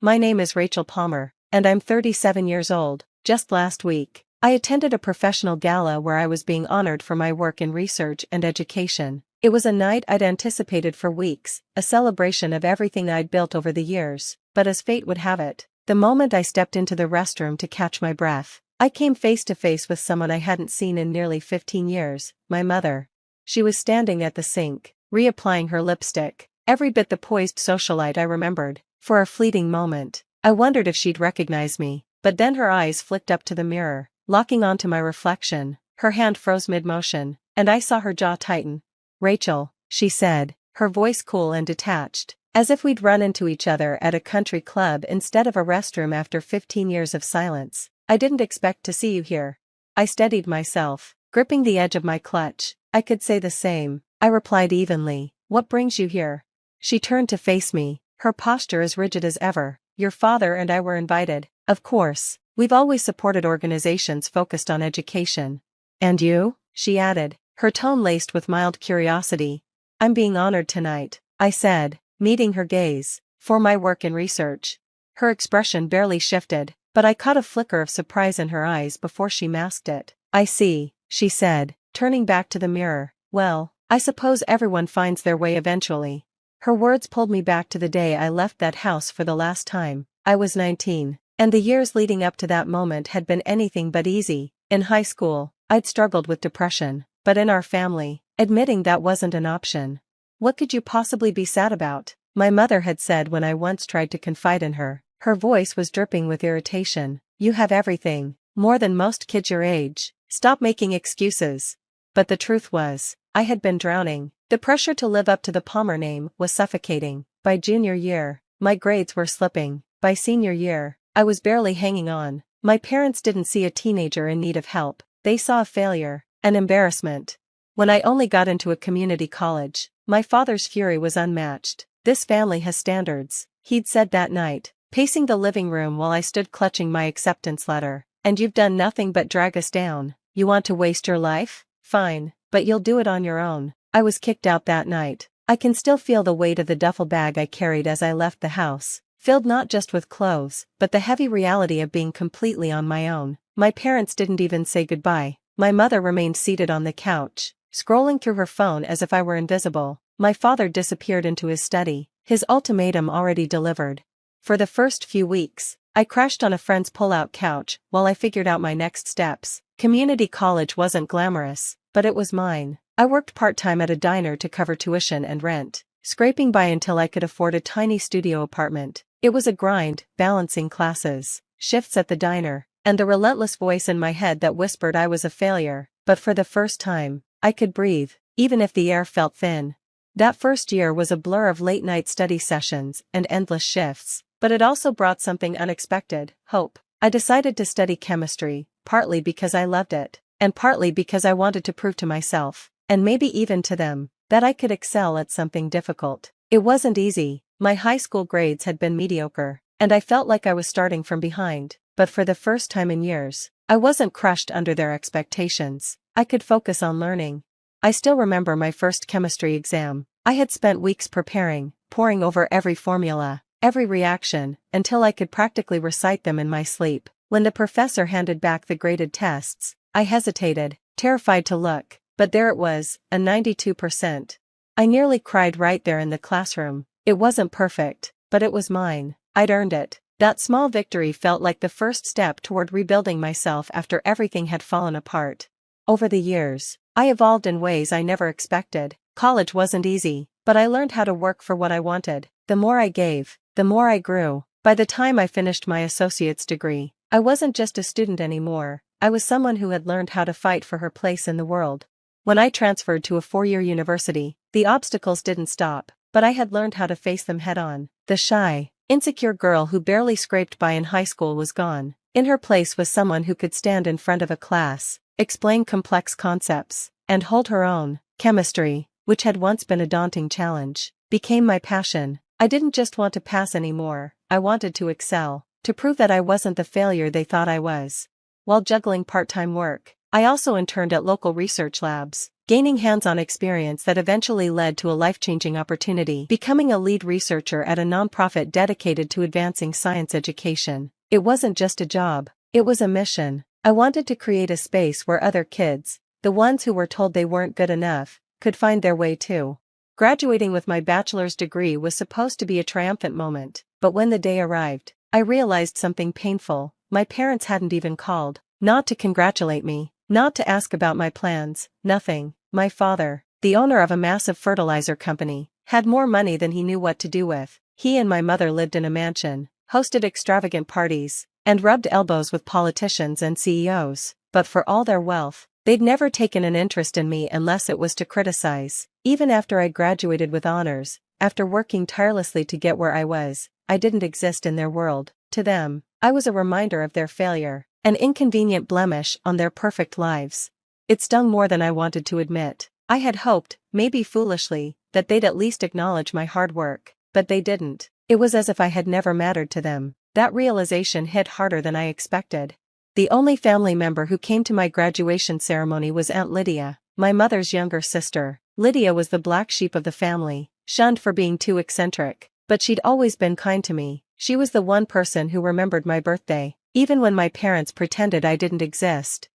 My name is Rachel Palmer, and I'm 37 years old. Just last week, I attended a professional gala where I was being honored for my work in research and education. It was a night I'd anticipated for weeks, a celebration of everything I'd built over the years, but as fate would have it, the moment I stepped into the restroom to catch my breath, I came face to face with someone I hadn't seen in nearly 15 years, my mother. She was standing at the sink, reapplying her lipstick, every bit the poised socialite I remembered. For a fleeting moment, I wondered if she'd recognize me, but then her eyes flicked up to the mirror, locking onto my reflection. Her hand froze mid-motion, and I saw her jaw tighten. "Rachel," she said, her voice cool and detached, as if we'd run into each other at a country club instead of a restroom after 15 years of silence. "I didn't expect to see you here." I steadied myself, gripping the edge of my clutch. "I could say the same," I replied evenly. "What brings you here?" She turned to face me, her posture as rigid as ever. "Your father and I were invited." "Of course, we've always supported organizations focused on education." "And you?" she added, her tone laced with mild curiosity. "I'm being honored tonight," I said, meeting her gaze, "for my work in research." Her expression barely shifted, but I caught a flicker of surprise in her eyes before she masked it. "I see," she said, turning back to the mirror. "Well, I suppose everyone finds their way eventually." Her words pulled me back to the day I left that house for the last time. I was 19, and the years leading up to that moment had been anything but easy. In high school, I'd struggled with depression, but in our family, admitting that wasn't an option. "What could you possibly be sad about?" my mother had said when I once tried to confide in her. Her voice was dripping with irritation. "You have everything, more than most kids your age. Stop making excuses." But the truth was, I had been drowning. The pressure to live up to the Palmer name was suffocating. By junior year, my grades were slipping. By senior year, I was barely hanging on. My parents didn't see a teenager in need of help. They saw a failure, an embarrassment. When I only got into a community college, my father's fury was unmatched. "This family has standards," he'd said that night, pacing the living room while I stood clutching my acceptance letter. "And you've done nothing but drag us down. You want to waste your life? Fine, but you'll do it on your own." I was kicked out that night. I can still feel the weight of the duffel bag I carried as I left the house, filled not just with clothes, but the heavy reality of being completely on my own. My parents didn't even say goodbye. My mother remained seated on the couch, scrolling through her phone as if I were invisible. My father disappeared into his study, his ultimatum already delivered. For the first few weeks, I crashed on a friend's pull-out couch while I figured out my next steps. Community college wasn't glamorous, but it was mine. I worked part-time at a diner to cover tuition and rent, scraping by until I could afford a tiny studio apartment. It was a grind, balancing classes, shifts at the diner, and the relentless voice in my head that whispered I was a failure. But for the first time, I could breathe, even if the air felt thin. That first year was a blur of late-night study sessions and endless shifts, but it also brought something unexpected: hope. I decided to study chemistry, partly because I loved it, and partly because I wanted to prove to myself, and maybe even to them, that I could excel at something difficult. It wasn't easy. My high school grades had been mediocre, and I felt like I was starting from behind. But for the first time in years, I wasn't crushed under their expectations. I could focus on learning. I still remember my first chemistry exam. I had spent weeks preparing, poring over every formula, every reaction, until I could practically recite them in my sleep. When the professor handed back the graded tests, I hesitated, terrified to look. But there it was, a 92%. I nearly cried right there in the classroom. It wasn't perfect, but it was mine. I'd earned it. That small victory felt like the first step toward rebuilding myself after everything had fallen apart. Over the years, I evolved in ways I never expected. College wasn't easy, but I learned how to work for what I wanted. The more I gave, the more I grew. By the time I finished my associate's degree, I wasn't just a student anymore. I was someone who had learned how to fight for her place in the world. When I transferred to a 4-year university, the obstacles didn't stop, but I had learned how to face them head-on. The shy, insecure girl who barely scraped by in high school was gone. In her place was someone who could stand in front of a class, explain complex concepts, and hold her own. Chemistry, which had once been a daunting challenge, became my passion. I didn't just want to pass anymore, I wanted to excel, to prove that I wasn't the failure they thought I was. While juggling part-time work, I also interned at local research labs. gaining hands-on experience that eventually led to a life-changing opportunity, becoming a lead researcher at a nonprofit dedicated to advancing science education. It wasn't just a job, it was a mission. I wanted to create a space where other kids, the ones who were told they weren't good enough, could find their way too. Graduating with my bachelor's degree was supposed to be a triumphant moment, but when the day arrived, I realized something painful. My parents hadn't even called, not to congratulate me, not to ask about my plans, nothing. My father, the owner of a massive fertilizer company, had more money than he knew what to do with. He and my mother lived in a mansion, hosted extravagant parties, and rubbed elbows with politicians and CEOs, but for all their wealth, they'd never taken an interest in me unless it was to criticize. Even after I graduated with honors, after working tirelessly to get where I was, I didn't exist in their world. To them, I was a reminder of their failure, an inconvenient blemish on their perfect lives. It stung more than I wanted to admit. I had hoped, maybe foolishly, that they'd at least acknowledge my hard work, but they didn't. It was as if I had never mattered to them. That realization hit harder than I expected. The only family member who came to my graduation ceremony was Aunt Lydia, my mother's younger sister. Lydia was the black sheep of the family, shunned for being too eccentric, but she'd always been kind to me. She was the one person who remembered my birthday, even when my parents pretended I didn't exist.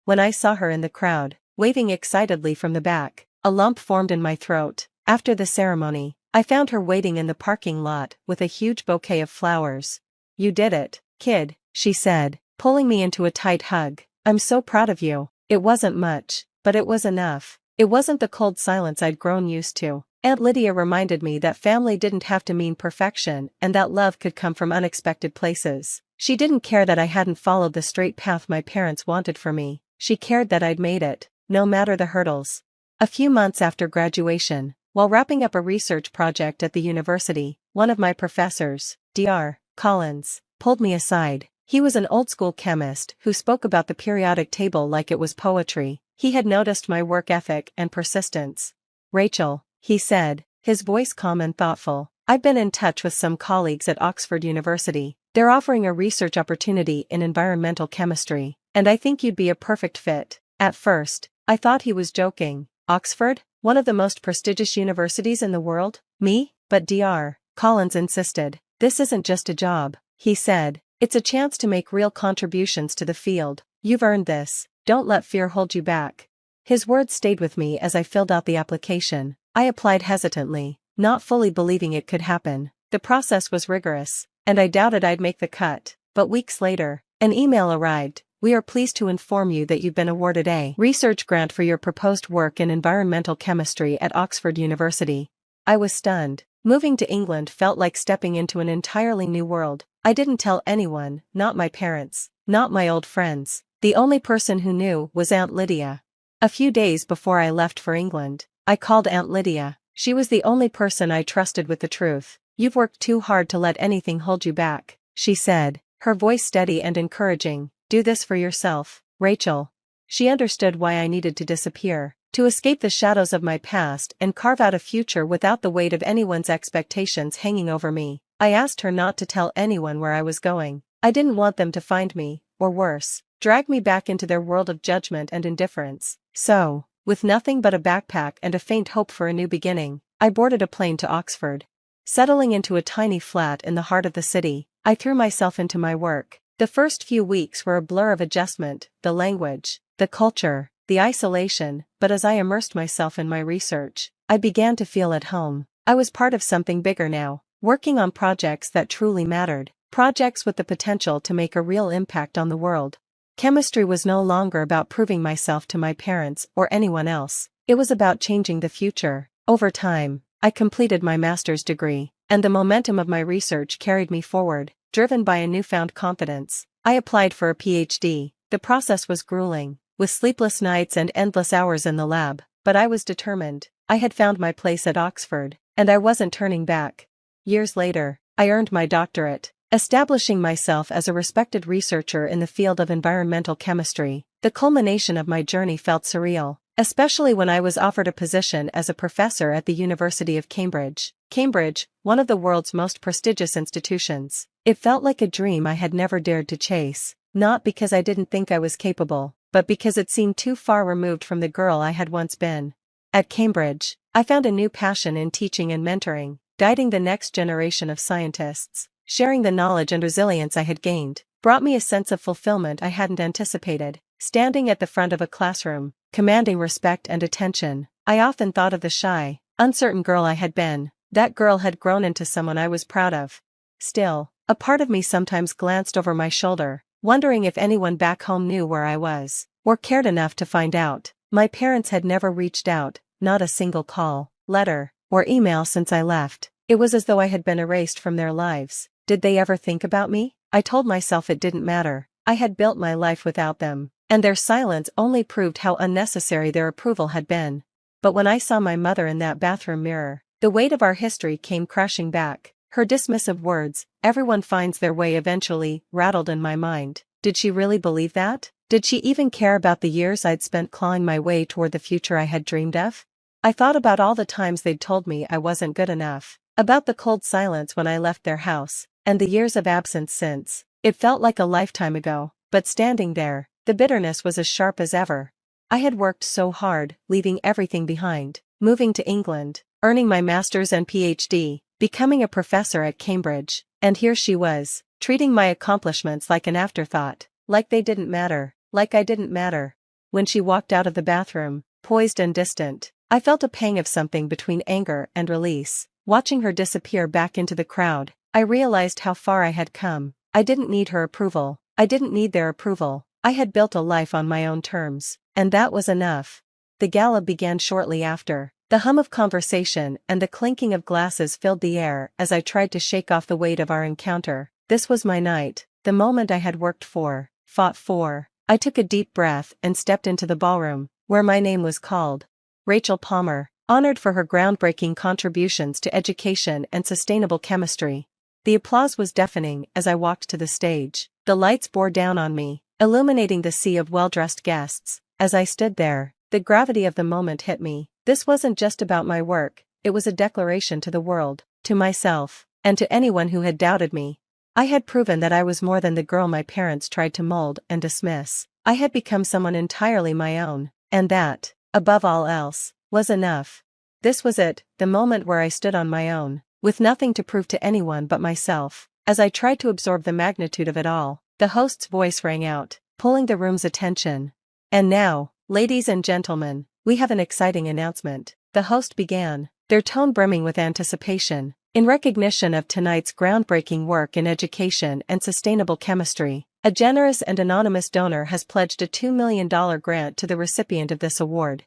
When I saw her in the crowd, waving excitedly from the back, a lump formed in my throat. After the ceremony, I found her waiting in the parking lot with a huge bouquet of flowers. "You did it, kid," she said, pulling me into a tight hug. "I'm so proud of you." It wasn't much, but it was enough. It wasn't the cold silence I'd grown used to. Aunt Lydia reminded me that family didn't have to mean perfection and that love could come from unexpected places. She didn't care that I hadn't followed the straight path my parents wanted for me. She cared that I'd made it, no matter the hurdles. A few months after graduation, while wrapping up a research project at the university, one of my professors, Dr. Collins, pulled me aside. He was an old-school chemist who spoke about the periodic table like it was poetry. He had noticed my work ethic and persistence. "Rachel," he said, his voice calm and thoughtful, "I've been in touch with some colleagues at Oxford University. They're offering a research opportunity in environmental chemistry, and I think you'd be a perfect fit." At first, I thought he was joking. Oxford? One of the most prestigious universities in the world? Me? But Dr. Collins insisted. "This isn't just a job," he said. "It's a chance to make real contributions to the field. You've earned this. Don't let fear hold you back." His words stayed with me as I filled out the application. I applied hesitantly, not fully believing it could happen. The process was rigorous, and I doubted I'd make the cut. But weeks later, an email arrived. "We are pleased to inform you that you've been awarded a research grant for your proposed work in environmental chemistry at Oxford University." I was stunned. Moving to England felt like stepping into an entirely new world. I didn't tell anyone, not my parents, not my old friends. The only person who knew was Aunt Lydia. A few days before I left for England, I called Aunt Lydia. She was the only person I trusted with the truth. "You've worked too hard to let anything hold you back," she said, her voice steady and encouraging. "Do this for yourself, Rachel." She understood why I needed to disappear, to escape the shadows of my past and carve out a future without the weight of anyone's expectations hanging over me. I asked her not to tell anyone where I was going. I didn't want them to find me, or worse, drag me back into their world of judgment and indifference. So, with nothing but a backpack and a faint hope for a new beginning, I boarded a plane to Oxford. Settling into a tiny flat in the heart of the city, I threw myself into my work. The first few weeks were a blur of adjustment, the language, the culture, the isolation, but as I immersed myself in my research, I began to feel at home. I was part of something bigger now, working on projects that truly mattered, projects with the potential to make a real impact on the world. Chemistry was no longer about proving myself to my parents or anyone else. It was about changing the future. Over time, I completed my master's degree, and the momentum of my research carried me forward, driven by a newfound confidence. I applied for a PhD. The process was grueling, with sleepless nights and endless hours in the lab, but I was determined. I had found my place at Oxford, and I wasn't turning back. Years later, I earned my doctorate, establishing myself as a respected researcher in the field of environmental chemistry. The culmination of my journey felt surreal, especially when I was offered a position as a professor at the University of Cambridge. Cambridge, one of the world's most prestigious institutions. It felt like a dream I had never dared to chase, not because I didn't think I was capable, but because it seemed too far removed from the girl I had once been. At Cambridge, I found a new passion in teaching and mentoring, guiding the next generation of scientists. Sharing the knowledge and resilience I had gained brought me a sense of fulfillment I hadn't anticipated. Standing at the front of a classroom, commanding respect and attention, I often thought of the shy, uncertain girl I had been. That girl had grown into someone I was proud of. Still, a part of me sometimes glanced over my shoulder, wondering if anyone back home knew where I was, or cared enough to find out. My parents had never reached out, not a single call, letter, or email since I left. It was as though I had been erased from their lives. Did they ever think about me? I told myself it didn't matter. I had built my life without them, and their silence only proved how unnecessary their approval had been. But when I saw my mother in that bathroom mirror, the weight of our history came crashing back. Her dismissive words, "Everyone finds their way eventually," rattled in my mind. Did she really believe that? Did she even care about the years I'd spent clawing my way toward the future I had dreamed of? I thought about all the times they'd told me I wasn't good enough, about the cold silence when I left their house, and the years of absence since. It felt like a lifetime ago, but standing there, the bitterness was as sharp as ever. I had worked so hard, leaving everything behind, moving to England, earning my master's and PhD, becoming a professor at Cambridge, and here she was, treating my accomplishments like an afterthought, like they didn't matter, like I didn't matter. When she walked out of the bathroom, poised and distant, I felt a pang of something between anger and release. Watching her disappear back into the crowd, I realized how far I had come. I didn't need her approval. I didn't need their approval. I had built a life on my own terms, and that was enough. The gala began shortly after. The hum of conversation and the clinking of glasses filled the air as I tried to shake off the weight of our encounter. This was my night, the moment I had worked for, fought for. I took a deep breath and stepped into the ballroom, where my name was called. Rachel Palmer, honored for her groundbreaking contributions to education and sustainable chemistry. The applause was deafening as I walked to the stage. The lights bore down on me, illuminating the sea of well-dressed guests. As I stood there, the gravity of the moment hit me. This wasn't just about my work, it was a declaration to the world, to myself, and to anyone who had doubted me. I had proven that I was more than the girl my parents tried to mold and dismiss. I had become someone entirely my own, and that, above all else, was enough. This was it, the moment where I stood on my own, with nothing to prove to anyone but myself. As I tried to absorb the magnitude of it all, the host's voice rang out, pulling the room's attention. "And now, ladies and gentlemen, we have an exciting announcement," the host began, their tone brimming with anticipation. "In recognition of tonight's groundbreaking work in education and sustainable chemistry, a generous and anonymous donor has pledged a $2 million grant to the recipient of this award."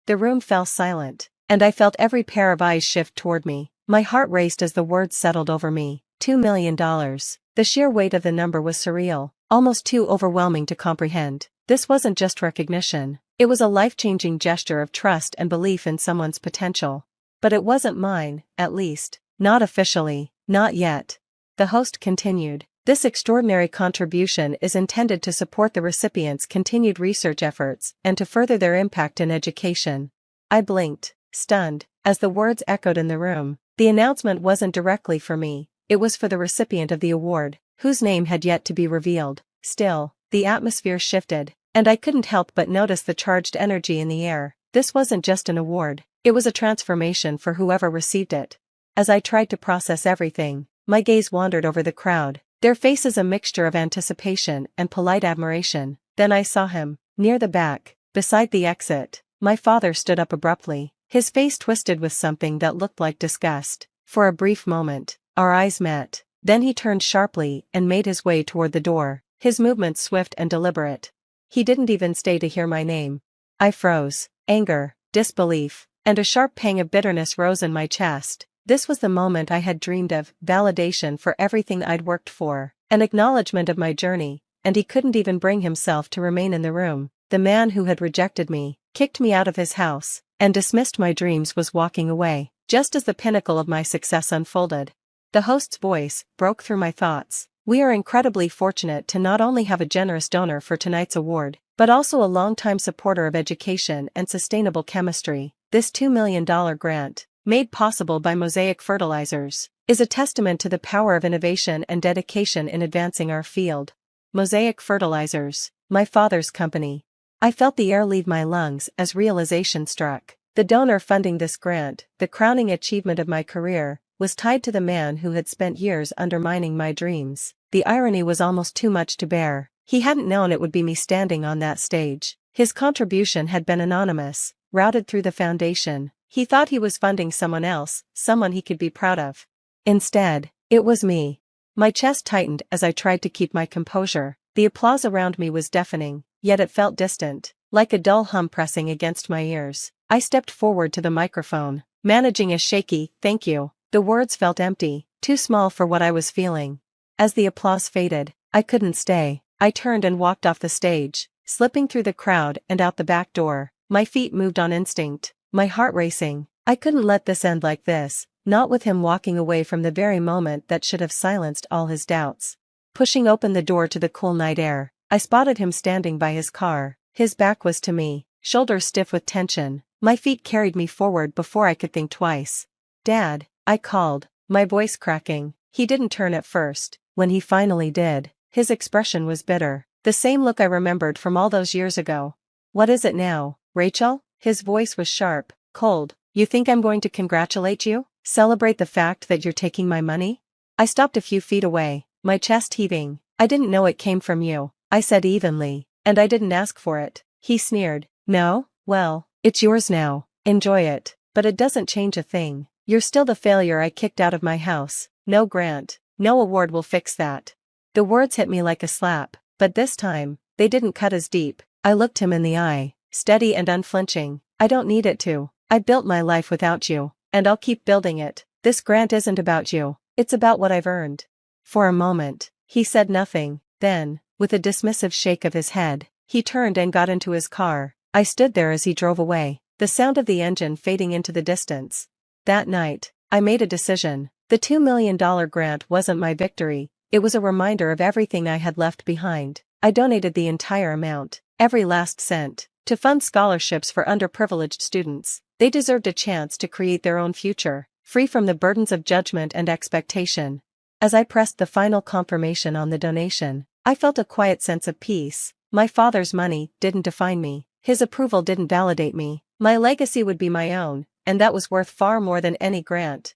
The room fell silent, and I felt every pair of eyes shift toward me. My heart raced as the words settled over me. $2 million. The sheer weight of the number was surreal, almost too overwhelming to comprehend. This wasn't just recognition, it was a life-changing gesture of trust and belief in someone's potential. But it wasn't mine, at least, not officially, not yet. The host continued, "This extraordinary contribution is intended to support the recipient's continued research efforts and to further their impact in education." I blinked, stunned, as the words echoed in the room. The announcement wasn't directly for me, it was for the recipient of the award, whose name had yet to be revealed. Still, the atmosphere shifted, and I couldn't help but notice the charged energy in the air. This wasn't just an award, it was a transformation for whoever received it. As I tried to process everything, my gaze wandered over the crowd, their faces a mixture of anticipation and polite admiration. Then I saw him, near the back, beside the exit. My father stood up abruptly, his face twisted with something that looked like disgust. For a brief moment, our eyes met. Then he turned sharply and made his way toward the door, his movements swift and deliberate. He didn't even stay to hear my name. I froze. Anger, disbelief, and a sharp pang of bitterness rose in my chest. This was the moment I had dreamed of, validation for everything I'd worked for, an acknowledgement of my journey, and he couldn't even bring himself to remain in the room. The man who had rejected me, kicked me out of his house, and dismissed my dreams was walking away, just as the pinnacle of my success unfolded. The host's voice broke through my thoughts. "We are incredibly fortunate to not only have a generous donor for tonight's award, but also a longtime supporter of education and sustainable chemistry. This $2 million grant, made possible by Mosaic Fertilizers, is a testament to the power of innovation and dedication in advancing our field." Mosaic Fertilizers. my father's company. I felt the air leave my lungs as realization struck. The donor funding this grant, the crowning achievement of my career, was tied to the man who had spent years undermining my dreams. The irony was almost too much to bear. He hadn't known it would be me standing on that stage. His contribution had been anonymous, routed through the foundation. He thought he was funding someone else, someone he could be proud of. Instead, it was me. My chest tightened as I tried to keep my composure. The applause around me was deafening, yet it felt distant, like a dull hum pressing against my ears. I stepped forward to the microphone, managing a shaky, "Thank you." The words felt empty, too small for what I was feeling. As the applause faded, I couldn't stay. I turned and walked off the stage, slipping through the crowd and out the back door. My feet moved on instinct, my heart racing. I couldn't let this end like this, not with him walking away from the very moment that should have silenced all his doubts. Pushing open the door to the cool night air, I spotted him standing by his car. His back was to me, shoulders stiff with tension. My feet carried me forward before I could think twice. "Dad," I called, my voice cracking. He didn't turn at first. When he finally did, his expression was bitter, the same look I remembered from all those years ago. "What is it now, Rachel?" His voice was sharp, cold. "You think I'm going to congratulate you? Celebrate the fact that you're taking my money?" I stopped a few feet away, my chest heaving. "I didn't know it came from you," I said evenly, "and I didn't ask for it." He sneered. "No? Well, it's yours now. Enjoy it. But it doesn't change a thing. You're still the failure I kicked out of my house. No grant, no award will fix that." The words hit me like a slap, but this time, they didn't cut as deep. I looked him in the eye, steady and unflinching. "I don't need it to. I built my life without you, and I'll keep building it. This grant isn't about you, it's about what I've earned." For a moment, he said nothing, then, with a dismissive shake of his head, he turned and got into his car. I stood there as he drove away, the sound of the engine fading into the distance. That night, I made a decision. The $2 million grant wasn't my victory, it was a reminder of everything I had left behind. I donated the entire amount, every last cent, to fund scholarships for underprivileged students. They deserved a chance to create their own future, free from the burdens of judgment and expectation. As I pressed the final confirmation on the donation, I felt a quiet sense of peace. My father's money didn't define me. His approval didn't validate me. My legacy would be my own, and that was worth far more than any grant.